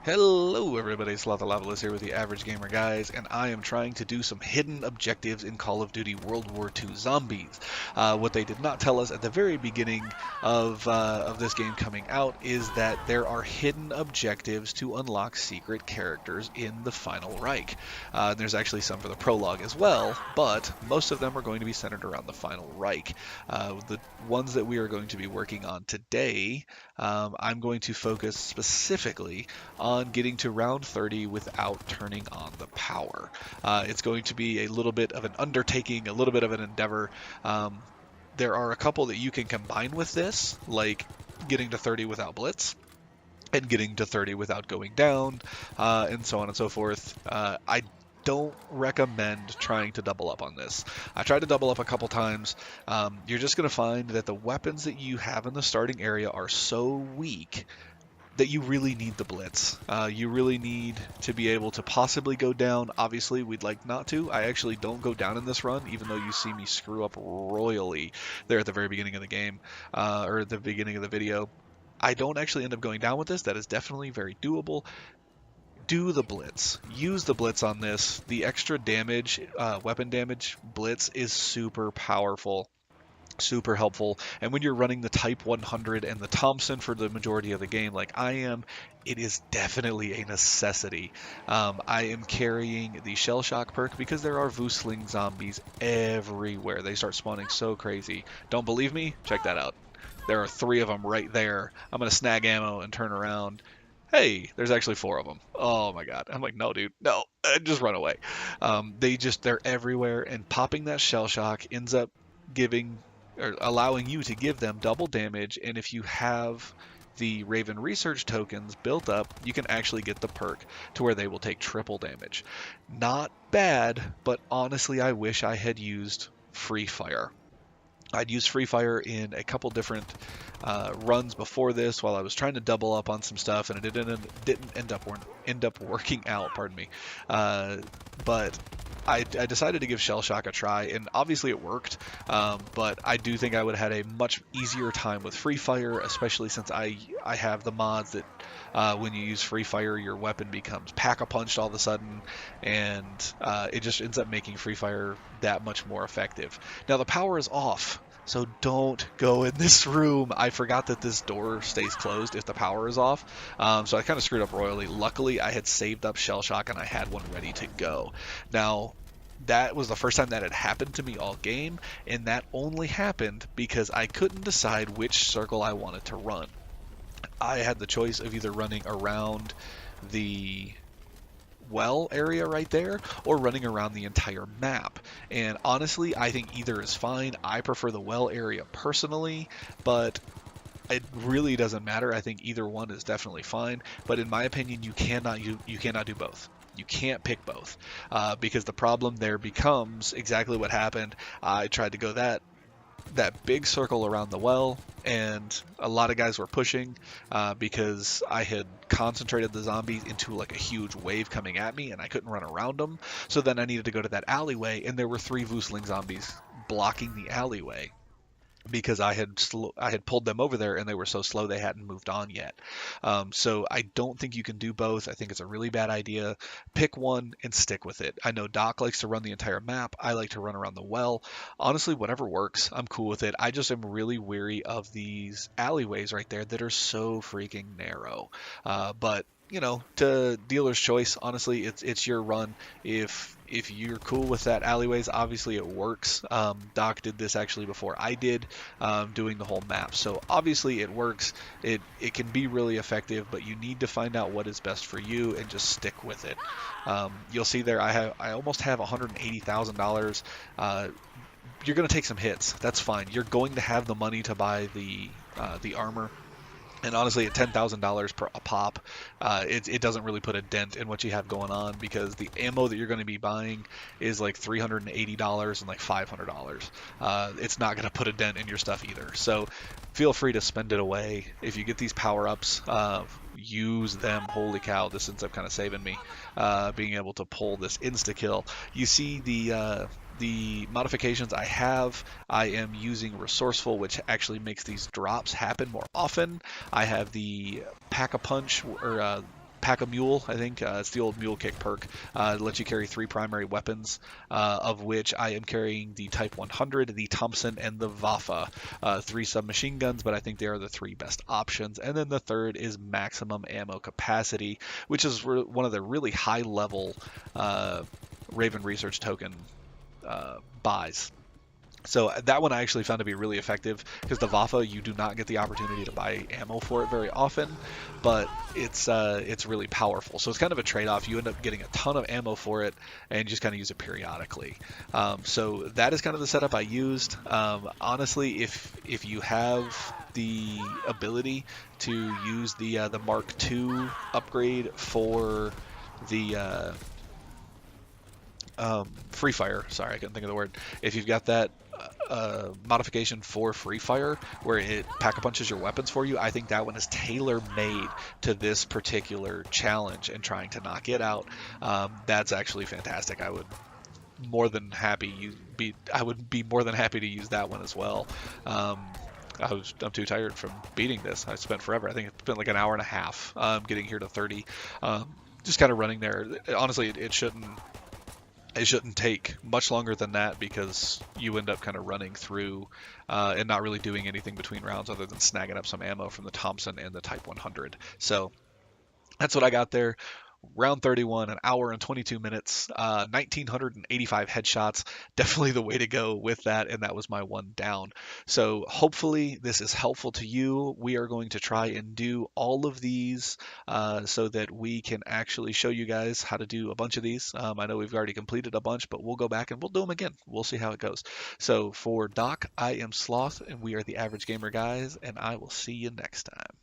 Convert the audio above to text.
Hello everybody, Survivalist here with the Average Gamer guys, and I am trying to do some hidden objectives in Call of Duty World War II Zombies. What they did not tell us at the very beginning of this game coming out is that there are hidden objectives to unlock secret characters in the Final Reich. There's actually some for the prologue as well, but most of them are going to be centered around the Final Reich. The ones that we are going to be working on today, I'm going to focus specifically on getting to round 30 without turning on the power. It's going to be a little bit of an undertaking, a little bit of an endeavor. There are a couple that you can combine with this, like getting to 30 without blitz and getting to 30 without going down, and so on and so forth. I don't recommend trying to double up on this. I tried to double up a couple times. You're just going to find that the weapons that you have in the starting area are so weak that you really need the blitz. You really need to be able to possibly go down. Obviously, we'd like not to. I actually don't go down in this run, even though you see me screw up royally there at the very beginning of the game, or at the beginning of the video. I don't actually end up going down with this. That is definitely very doable. Do the blitz. Use the blitz on this. The extra damage, weapon damage blitz is super powerful. Super helpful, and when you're running the Type 100 and the Thompson for the majority of the game like I am, it is definitely a necessity. I am carrying the Shell Shock perk because there are Voosling zombies everywhere. They start spawning so crazy. Don't believe me? Check that out. There are 3 of them right there. I'm going to snag ammo and turn around. Hey, there's actually 4 of them. Oh my god. I'm like, no, dude, no, just run away. They're everywhere, and popping that Shell Shock ends up giving or allowing you to give them double damage, and if you have the Raven research tokens built up, you can actually get the perk to where they will take triple damage. Not bad, but honestly I wish I had used Free Fire. I'd used Free Fire in a couple different runs before this while I was trying to double up on some stuff, and it didn't end up working out, pardon me. But I decided to give Shell Shock a try, and obviously it worked, but I do think I would have had a much easier time with Free Fire, especially since I have the mods that when you use Free Fire, your weapon becomes Pack-a-Punched all of a sudden, and it just ends up making Free Fire that much more effective. Now the power is off, so don't go in this room. I forgot that this door stays closed if the power is off, so I kind of screwed up royally. Luckily, I had saved up Shell Shock and I had one ready to go. Now, that was the first time that had happened to me all game, and that only happened because I couldn't decide which circle I wanted to run. I had the choice of either running around the well area right there or running around the entire map, and honestly I think either is fine. I prefer the well area personally, but it really doesn't matter. I think either one is definitely fine, but in my opinion you cannot do both. You can't pick both, because the problem there becomes exactly what happened. I tried to go that big circle around the well, and a lot of guys were pushing because I had concentrated the zombies into like a huge wave coming at me, and I couldn't run around them. So then I needed to go to that alleyway, and there were 3 Voosling zombies blocking the alleyway because I had pulled them over there, and they were so slow they hadn't moved on yet. So I don't think you can do both. I think it's a really bad idea. Pick one and stick with it. I know Doc likes to run the entire map. I like to run around the well. Honestly, whatever works, I'm cool with it. I just am really weary of these alleyways right there that are so freaking narrow. But you know, to dealer's choice. Honestly, it's your run. If you're cool with that alleyways, obviously it works. Doc did this actually before I did, doing the whole map. So obviously it works. It can be really effective, but you need to find out what is best for you and just stick with it. You'll see there I almost have $180,000. You're going to take some hits. That's fine. You're going to have the money to buy the armor. And honestly, at $10,000 per a pop, it doesn't really put a dent in what you have going on, because the ammo that you're going to be buying is like $380 and like $500. It's not going to put a dent in your stuff either. So feel free to spend it away. If you get these power-ups, use them. Holy cow, this ends up kind of saving me, being able to pull this insta-kill. You see the modifications I have. I am using Resourceful, which actually makes these drops happen more often. I have the Pack-a-Punch, or Pack a Mule, I think. It's the old Mule Kick perk. It lets you carry 3 primary weapons, of which I am carrying the Type 100, the Thompson, and the Waffe. 3 submachine guns, but I think they are the 3 best options. And then the third is maximum ammo capacity, which is one of the really high level Raven Research token buys. So that one I actually found to be really effective because the Waffe, you do not get the opportunity to buy ammo for it very often, but it's really powerful. So it's kind of a trade-off. You end up getting a ton of ammo for it, and you just kind of use it periodically. So that is kind of the setup I used. Honestly, if you have the ability to use the Mark II upgrade for the Free Fire. Sorry, I couldn't think of the word. If you've got that modification for Free Fire where it pack-a-punches your weapons for you, I think that one is tailor-made to this particular challenge and trying to knock it out. That's actually fantastic. I would I would be more than happy to use that one as well. I'm too tired from beating this. I spent forever. I think it's been like an hour and a half getting here to 30. Just kind of running there. Honestly, it shouldn't take much longer than that because you end up kind of running through and not really doing anything between rounds other than snagging up some ammo from the Thompson and the Type 100. So that's what I got there. Round 31, an hour and 22 minutes, 1,985 headshots. Definitely the way to go with that, and that was my one down. So hopefully this is helpful to you. We are going to try and do all of these so that we can actually show you guys how to do a bunch of these. I know we've already completed a bunch, but we'll go back and we'll do them again. We'll see how it goes. So for Doc, I am Sloth, and we are the Average Gamer guys, and I will see you next time.